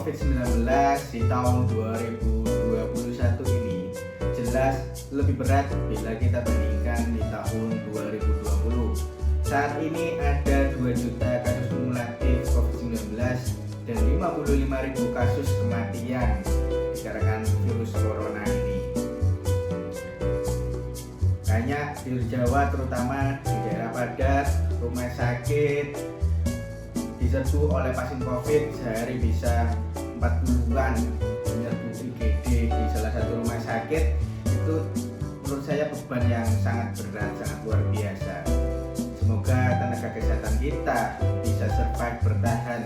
COVID-19 di tahun 2021 ini jelas lebih berat bila kita bandingkan di tahun 2020. Saat ini ada 2 juta kasus kumulatif COVID-19 dan 55.000 kasus kematian dikarenakan virus corona ini. Banyak di Jawa, terutama di daerah padat, rumah sakit diserbu oleh pasien COVID sehari bisa 40-an menyerbu IGD di salah satu rumah sakit. Itu menurut saya beban yang sangat berat, sangat luar biasa. Semoga tenaga kesehatan kita bisa survive, bertahan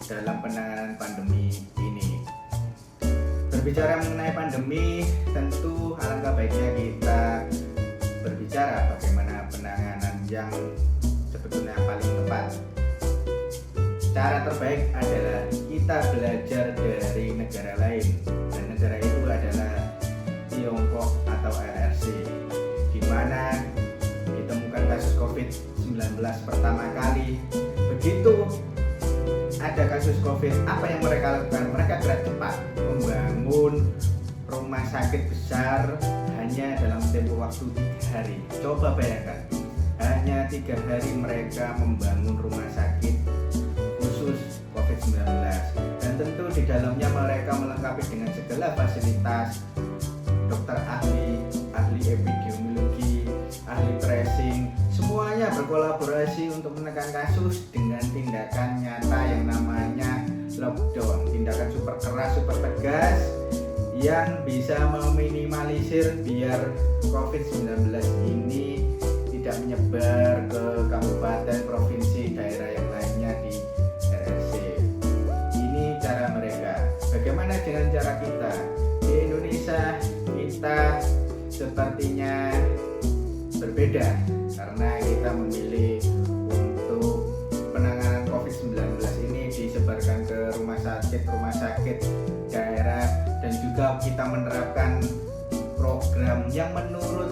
dalam penanganan pandemi ini. Berbicara mengenai pandemi, tentu alangkah baiknya kita berbicara bagaimana penanganan yang sebetulnya paling tepat. Cara terbaik adalah kita belajar dari negara lain, dan negara itu adalah Tiongkok atau RRC, di mana ditemukan kasus COVID-19 pertama kali. Begitu ada kasus COVID, apa yang mereka lakukan? Mereka gerak cepat membangun rumah sakit besar hanya dalam tempo waktu 3 hari. Coba bayangkan, hanya 3 hari mereka membangun rumah sakit khusus COVID-19, dan tentu di dalamnya mereka melengkapi dengan segala fasilitas, dokter ahli epidemiologi, ahli tracing, semuanya berkolaborasi untuk menekan kasus dengan tindakan nyata yang namanya lockdown, tindakan super keras, super tegas yang bisa meminimalisir biar COVID-19 ini tidak menyebar ke kabupaten, provinsi, daerah yang lainnya di RRC. Ini cara mereka. Bagaimana dengan cara kita? Di Indonesia kita sepertinya berbeda karena kita memilih untuk penanganan COVID-19 ini disebarkan ke rumah sakit daerah, dan juga kita menerapkan program yang menurut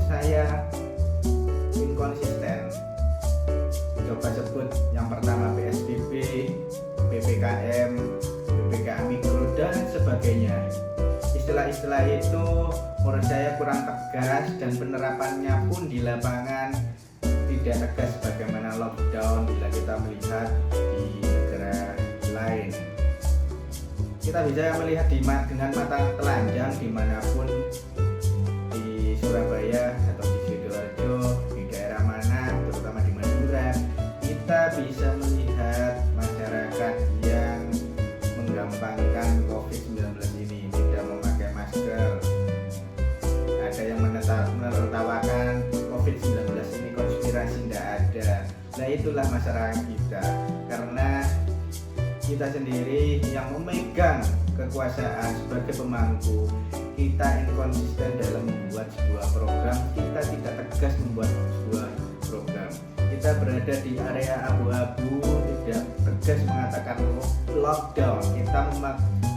saya inkonsisten. Coba sebut yang pertama PSBB, PPKM, PPKM Mikro dan sebagainya. Istilah-istilah itu menurut saya kurang tegas, dan penerapannya pun di lapangan tidak tegas bagaimana lockdown bila kita melihat di negara lain. Kita bisa melihat dengan mata telanjang dimanapun, di Surabaya atau di Sidoarjo, di daerah mana, terutama di Madura, kita bisa melihat masyarakat yang menggampangkan COVID-19 ini, tidak memakai masker. Ada yang menertawakan COVID-19 ini konspirasi, tidak ada. Nah, itulah masyarakat kita, karena kita sendiri yang memegang kekuasaan sebagai pemangku, kita inkonsisten dalam membuat sebuah program, kita tidak tegas membuat sebuah program. Kita berada di area abu-abu, tidak tegas mengatakan lockdown. Kita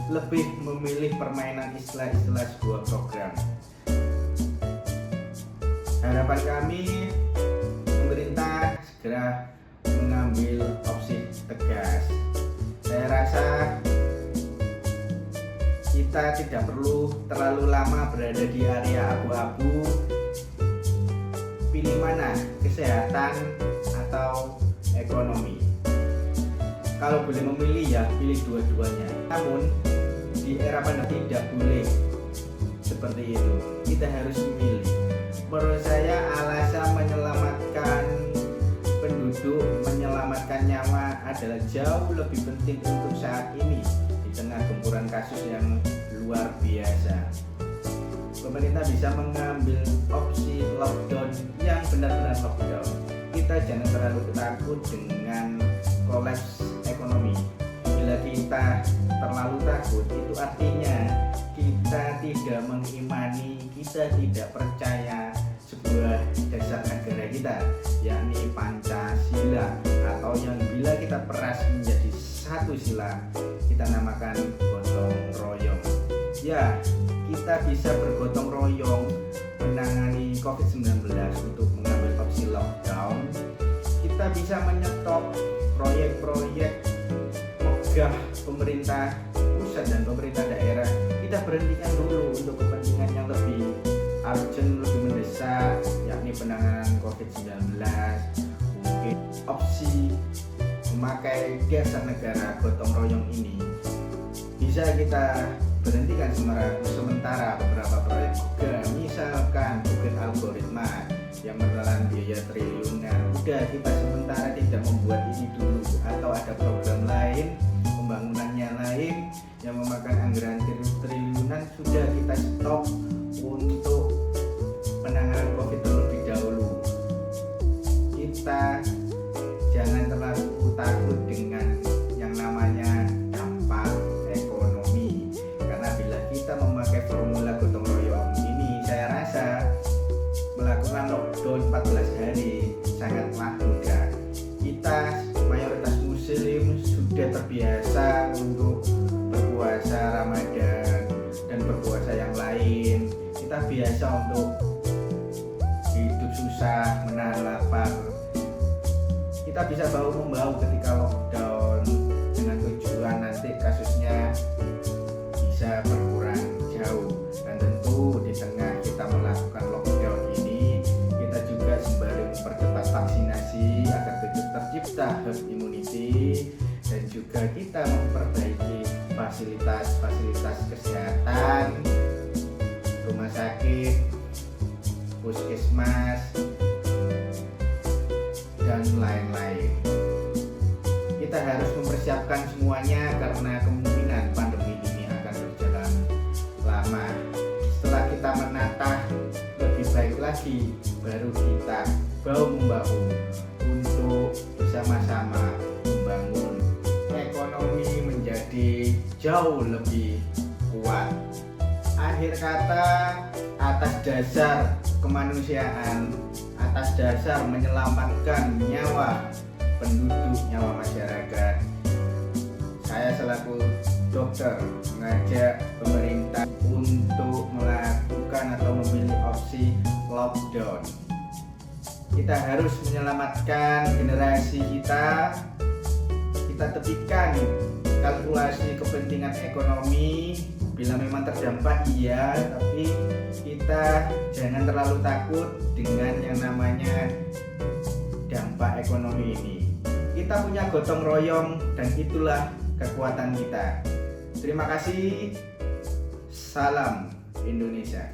lebih memilih permainan istilah-istilah sebuah program. Harapan kami, pemerintah segera mengambil opsi tegas. Saya rasa kita tidak perlu terlalu lama berada di area abu-abu. Pilih mana, kesehatan atau ekonomi? Kalau boleh memilih ya pilih dua-duanya. Namun di era pandemi tidak boleh seperti itu. Kita harus memilih. Menurut saya alasan menyelamatkan penduduk, menyelamatkan nyawa adalah jauh lebih penting untuk saat ini di tengah gempuran kasus yang luar biasa. Pemerintah bisa mengambil opsi lockdown yang benar-benar lockdown. Kita jangan terlalu takut dengan kolaps ekonomi. Bila kita terlalu takut, itu artinya kita tidak mengimani, kita tidak percaya sebuah dasar negara kita, yakni Pancasila, atau yang bila kita peras menjadi satu sila, kita namakan gotong royong. Ya, kita bisa bergotong royong menangani COVID-19 untuk mengambil opsi lockdown. Kita bisa menyetop proyek-proyek megah pemerintah dan pemerintah daerah kita berhentikan dulu untuk kepentingan yang lebih urgent, lebih mendesak, yakni penanganan COVID-19. Mungkin opsi memakai jasa negara gotong royong ini bisa kita berhentikan sementara beberapa proyek juga, misalkan Bukit Algoritma yang menelan biaya triliunan. Udah, kita sementara tidak membuat ini dulu, atau ada program lain, pembangunannya lain yang memakan anggaran triliunan, sudah kita stop untuk penanganan COVID terlebih dahulu. Kita jangan terlalu takut dengan yang namanya dampak ekonomi, karena bila kita memakai formula gotong royong ini, saya rasa melakukan lockdown 14 hari sangatlah mudah. Kita mayoritas muslim sudah terbiasa untuk berpuasa Ramadan dan berpuasa yang lain. Kita biasa untuk hidup susah, menahan lapar. Kita bisa bahu-membahu ketika lockdown dengan tujuan nanti kasusnya bisa berkurang jauh. Dan tentu di tengah kita melakukan lockdown ini, kita juga sembari mempercepat vaksinasi agar tercipta herd immunity, dan juga kita memperbaiki fasilitas kesehatan, rumah sakit, puskesmas, dan lain-lain. Kita harus mempersiapkan semuanya karena kemungkinan pandemi ini akan berjalan lama. Setelah kita menata lebih baik lagi, baru kita bahu-membahu untuk bersama-sama membangun ekonomi menjadi jauh lebih kuat. Akhir kata, atas dasar kemanusiaan, atas dasar menyelamatkan nyawa penduduk, nyawa masyarakat, saya selaku dokter mengajak pemerintah untuk melakukan atau memilih opsi lockdown. Kita harus menyelamatkan generasi kita. Kita tepikan kalkulasi kepentingan ekonomi. Bila memang terdampak, iya, tapi kita jangan terlalu takut dengan yang namanya dampak ekonomi ini. Kita punya gotong royong dan itulah kekuatan kita. Terima kasih. Salam Indonesia.